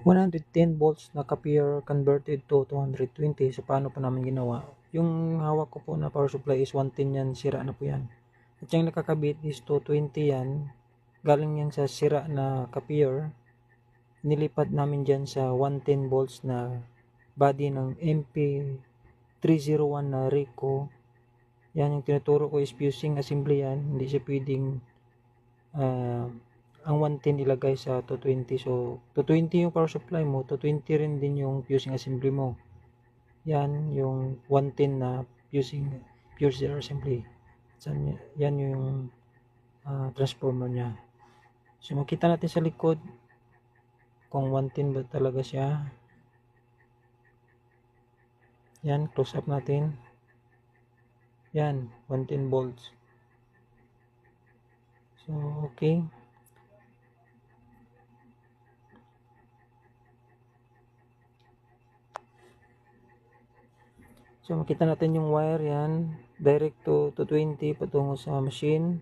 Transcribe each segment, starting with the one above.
110 volts na copier converted to 220. So paano po namin ginawa? Yung hawak ko po na power supply is 110 yan, sira na po yan. At yung nakakabit is 220 yan, galing yan sa sira na copier. Nilipat namin dyan sa 110 volts na body ng MP301 na Rico. Yan yung tinuturo ko is fusing assembly yan, hindi siya pwedeng ang 110 ilagay sa 220. So 220 yung power supply mo, 220 rin din yung fusing assembly mo. Yan yung 110 na fusing assembly. So, yan yung transformer nya. So makita natin sa likod kung 110 ba talaga siya. Yan, close up natin. Yan, 110 volts. So okay. So makita natin yung wire yan, direct to 220 patungo sa machine.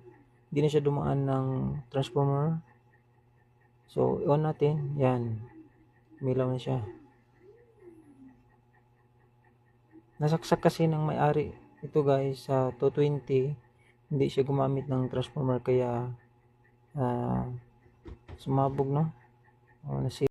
Hindi na siya dumaan ng transformer. So on natin, yan, umilaw na siya. Nasaksak kasi ng may-ari ito guys sa 220, hindi siya gumamit ng transformer kaya sumabog, no? Nasira.